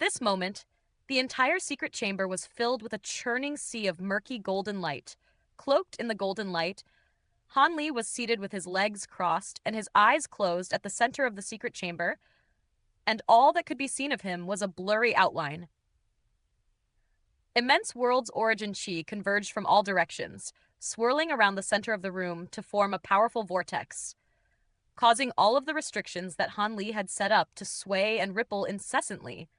this moment, the entire secret chamber was filled with a churning sea of murky golden light. Cloaked in the golden light, Han Li was seated with his legs crossed and his eyes closed at the center of the secret chamber, and all that could be seen of him was a blurry outline. Immense world's origin chi converged from all directions, swirling around the center of the room to form a powerful vortex, causing all of the restrictions that Han Li had set up to sway and ripple incessantly.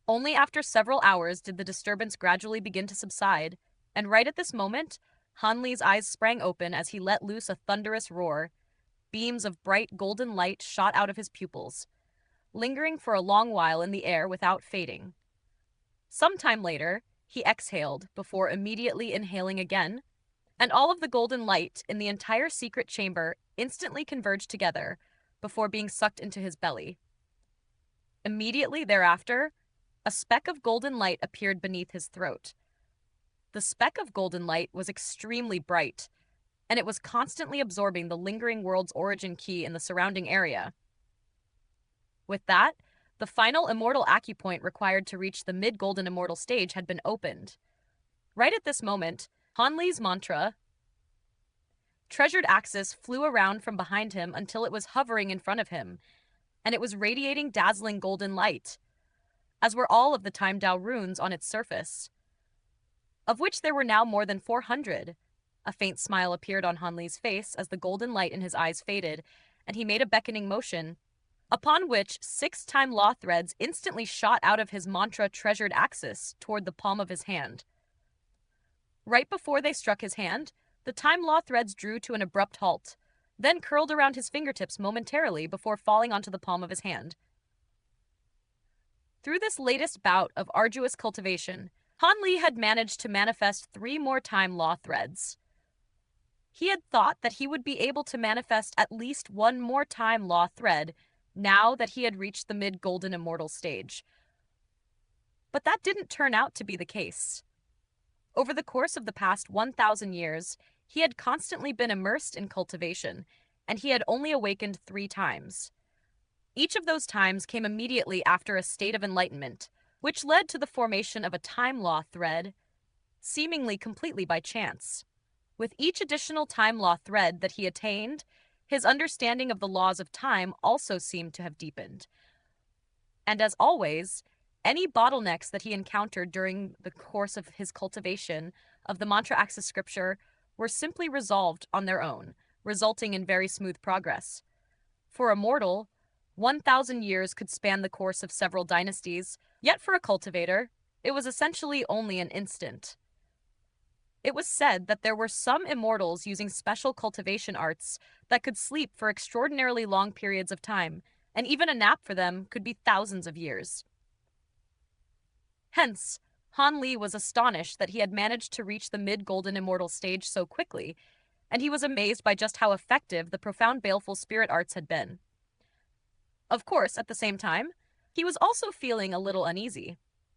Only after several hours did the disturbance gradually begin to subside, and right at this moment, Han Li's eyes sprang open as he let loose a thunderous roar. Beams of bright golden light shot out of his pupils, lingering for a long while in the air without fading. Some time later, he exhaled before immediately inhaling again, and all of the golden light in the entire secret chamber instantly converged together before being sucked into his belly. Immediately thereafter, a speck of golden light appeared beneath his throat. The speck of golden light was extremely bright, and it was constantly absorbing the lingering world's origin key in the surrounding area. With that, the final immortal acupoint required to reach the mid-golden immortal stage had been opened. Right at this moment, Han Li's mantra, treasured axis, flew around from behind him until it was hovering in front of him, and it was radiating dazzling golden light, as were all of the Time Dao runes on its surface, of which there were now more than 400. A faint smile appeared on Han Li's face as the golden light in his eyes faded, and he made a beckoning motion, upon which 6 time law threads instantly shot out of his mantra treasured axis toward the palm of his hand. Right before they struck his hand, the time law threads drew to an abrupt halt, then curled around his fingertips momentarily before falling onto the palm of his hand. Through this latest bout of arduous cultivation, Han Li had managed to manifest 3 more time law threads. He had thought that he would be able to manifest at least 1 more time law thread now that he had reached the mid-golden immortal stage. But that didn't turn out to be the case. Over the course of the past 1,000 years, he had constantly been immersed in cultivation, and he had only awakened 3 times. Each of those times came immediately after a state of enlightenment, which led to the formation of a time law thread, seemingly completely by chance. With each additional time law thread that he attained, his understanding of the laws of time also seemed to have deepened. And as always, any bottlenecks that he encountered during the course of his cultivation of the mantra axis scripture were simply resolved on their own, resulting in very smooth progress. For a mortal, 1,000 years could span the course of several dynasties, yet for a cultivator, it was essentially only an instant. It was said that there were some immortals using special cultivation arts that could sleep for extraordinarily long periods of time, and even a nap for them could be thousands of years. Hence, Han Li was astonished that he had managed to reach the mid-golden immortal stage so quickly, and he was amazed by just how effective the profound baleful spirit arts had been. Of course, at the same time, he was also feeling a little uneasy.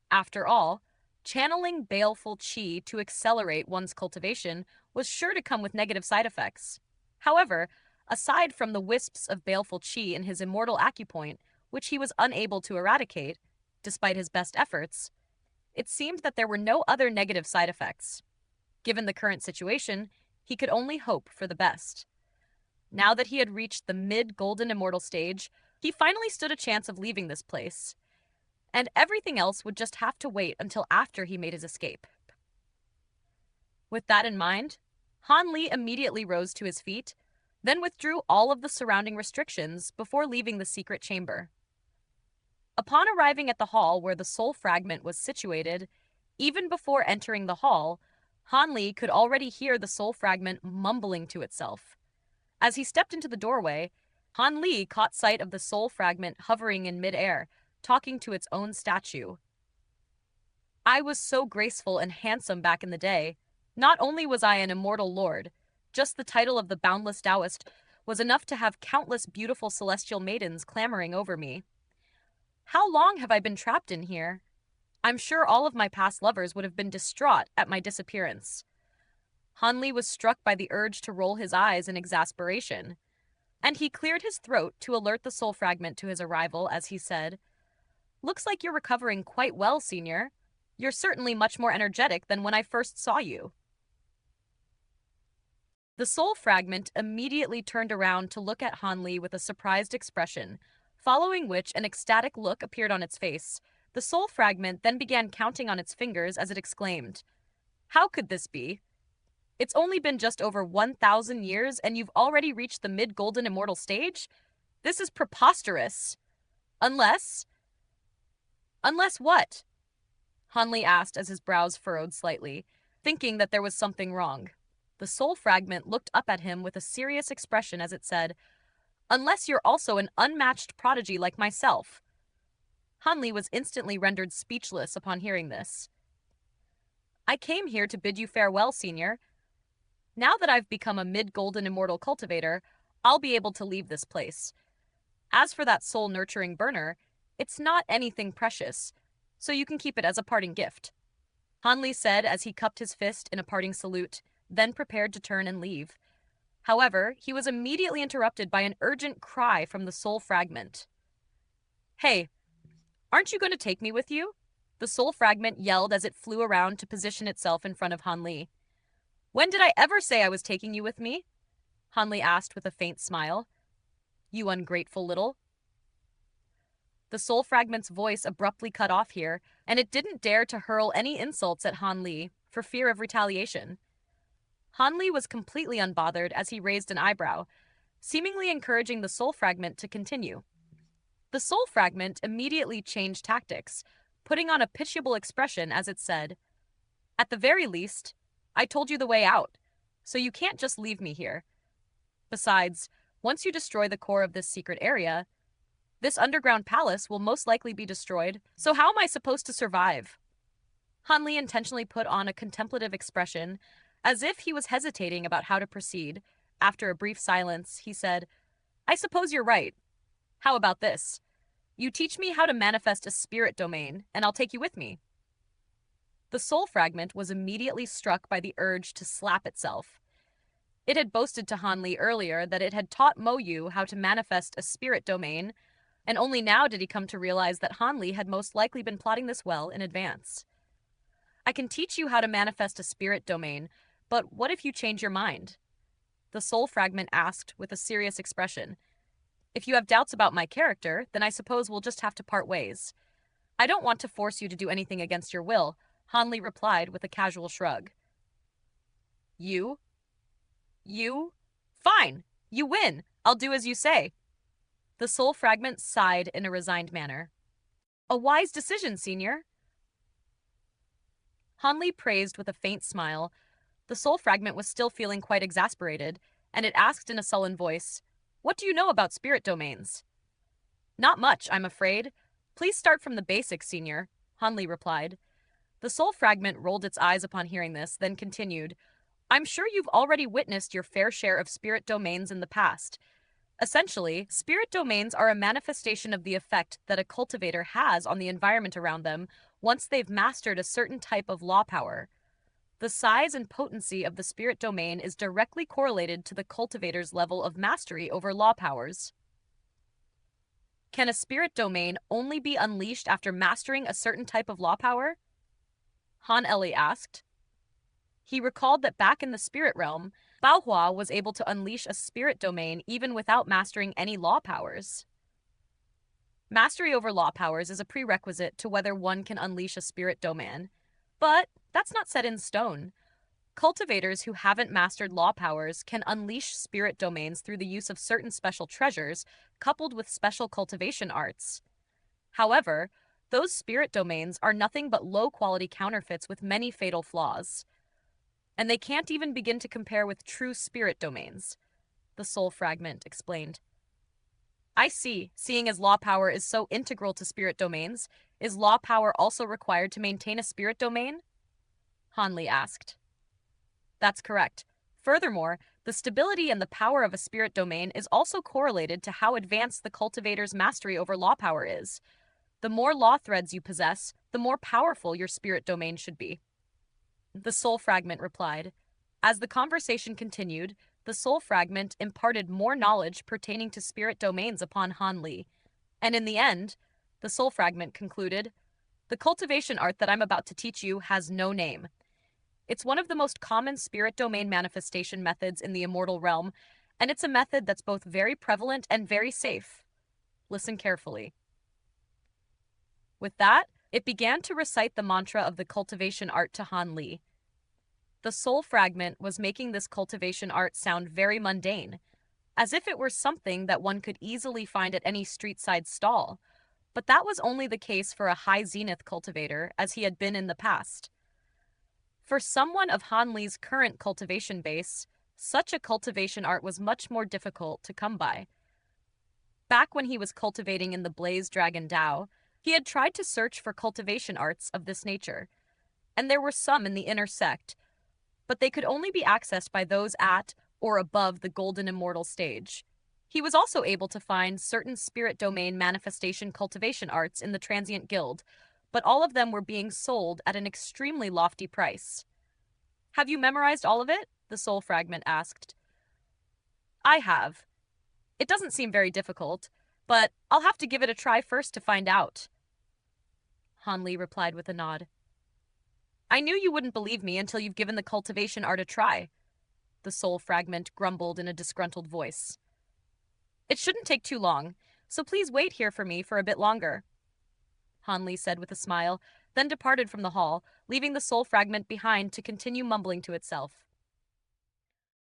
After all, channeling baleful chi to accelerate one's cultivation was sure to come with negative side effects. However, aside from the wisps of baleful chi in his immortal acupoint, which he was unable to eradicate, despite his best efforts, it seemed that there were no other negative side effects. Given the current situation, he could only hope for the best. Now that he had reached the mid-golden immortal stage, he finally stood a chance of leaving this place, and everything else would just have to wait until after he made his escape. With that in mind, Han Li immediately rose to his feet, then withdrew all of the surrounding restrictions before leaving the secret chamber. Upon arriving at the hall where the soul fragment was situated, even before entering the hall, Han Li could already hear the soul fragment mumbling to itself. As he stepped into the doorway, Han Li caught sight of the soul fragment hovering in midair, talking to its own statue. I was so graceful and handsome back in the day. Not only was I an immortal lord, just the title of the boundless Taoist was enough to have countless beautiful celestial maidens clamoring over me. How long have I been trapped in here? I'm sure all of my past lovers would have been distraught at my disappearance. Han Li was struck by the urge to roll his eyes in exasperation, and he cleared his throat to alert the soul fragment to his arrival as he said, Looks like you're recovering quite well, Senior. You're certainly much more energetic than when I first saw you. The soul fragment immediately turned around to look at Han Li with a surprised expression, following which an ecstatic look appeared on its face. The soul fragment then began counting on its fingers as it exclaimed, "How could this be? It's only been just over 1,000 years and you've already reached the mid-golden immortal stage? This is preposterous. Unless... Unless what?" Han Li asked as his brows furrowed slightly, thinking that there was something wrong. The soul fragment looked up at him with a serious expression as it said, "Unless you're also an unmatched prodigy like myself." Han Li was instantly rendered speechless upon hearing this. "I came here to bid you farewell, Senior. Now that I've become a mid-golden immortal cultivator, I'll be able to leave this place. As for that soul-nurturing burner, it's not anything precious, so you can keep it as a parting gift," Han Li said as he cupped his fist in a parting salute, then prepared to turn and leave. However, he was immediately interrupted by an urgent cry from the soul fragment. "Hey, aren't you going to take me with you?" The soul fragment yelled as it flew around to position itself in front of Han Li. "When did I ever say I was taking you with me?" Han Li asked with a faint smile. "You ungrateful little..." The soul fragment's voice abruptly cut off here, and it didn't dare to hurl any insults at Han Li for fear of retaliation. Han Li was completely unbothered as he raised an eyebrow, seemingly encouraging the soul fragment to continue. The soul fragment immediately changed tactics, putting on a pitiable expression as it said, "At the very least, I told you the way out, so you can't just leave me here. Besides, once you destroy the core of this secret area, this underground palace will most likely be destroyed, so how am I supposed to survive?" Han Li intentionally put on a contemplative expression, as if he was hesitating about how to proceed. After a brief silence, he said, "I suppose you're right. How about this? You teach me how to manifest a spirit domain, and I'll take you with me." The soul fragment was immediately struck by the urge to slap itself. It had boasted to Han Li earlier that it had taught Mo Yu how to manifest a spirit domain, and only now did he come to realize that Han Li had most likely been plotting this well in advance. "I can teach you how to manifest a spirit domain, but what if you change your mind?" The soul fragment asked with a serious expression. "If you have doubts about my character, then I suppose we'll just have to part ways." "I don't want to force you to do anything against your will," Han Li replied with a casual shrug. You? Fine, you win. I'll do as you say." The soul fragment sighed in a resigned manner. "A wise decision, Senior." Han Li praised with a faint smile. The soul fragment was still feeling quite exasperated, and it asked in a sullen voice, "What do you know about spirit domains?" "Not much, I'm afraid. Please start from the basics, Senior," Han Li replied. The soul fragment rolled its eyes upon hearing this, then continued, "I'm sure you've already witnessed your fair share of spirit domains in the past. Essentially, spirit domains are a manifestation of the effect that a cultivator has on the environment around them once they've mastered a certain type of law power. The size and potency of the spirit domain is directly correlated to the cultivator's level of mastery over law powers." "Can a spirit domain only be unleashed after mastering a certain type of law power?" Han Li asked. He recalled that back in the spirit realm, Bao Hua was able to unleash a spirit domain even without mastering any law powers. Mastery over law powers is a prerequisite to whether one can unleash a spirit domain, but that's not set in stone. Cultivators who haven't mastered law powers can unleash spirit domains through the use of certain special treasures, coupled with special cultivation arts. However, those spirit domains are nothing but low-quality counterfeits with many fatal flaws. And they can't even begin to compare with true spirit domains, the soul fragment explained. "I see. Seeing as law power is so integral to spirit domains, is law power also required to maintain a spirit domain?" Han Li asked. "That's correct. Furthermore, the stability and the power of a spirit domain is also correlated to how advanced the cultivator's mastery over law power is. The more law threads you possess, the more powerful your spirit domain should be," the soul fragment replied. As the conversation continued, the soul fragment imparted more knowledge pertaining to spirit domains upon Han Li, and in the end, The soul fragment concluded. The cultivation art that I'm about to teach you has no name. It's one of the most common spirit domain manifestation methods in the immortal realm, and it's a method that's both very prevalent and very safe. Listen carefully. With that, it began to recite the mantra of the cultivation art to Han Li. The soul fragment was making this cultivation art sound very mundane, as if it were something that one could easily find at any street-side stall. But that was only the case for a high zenith cultivator, as he had been in the past. For someone of Han Li's current cultivation base, such a cultivation art was much more difficult to come by. Back when he was cultivating in the Blaze Dragon Dao, he had tried to search for cultivation arts of this nature, and there were some in the inner sect, but they could only be accessed by those at or above the Golden Immortal stage. He was also able to find certain spirit domain manifestation cultivation arts in the Transient Guild, but all of them were being sold at an extremely lofty price. Have you memorized all of it? The soul fragment asked. I have. It doesn't seem very difficult, but I'll have to give it a try first to find out. Han Li replied with a nod. I knew you wouldn't believe me until you've given the cultivation art a try, the soul fragment grumbled in a disgruntled voice. It shouldn't take too long, so please wait here for me for a bit longer, Han Li said with a smile, then departed from the hall, leaving the soul fragment behind to continue mumbling to itself.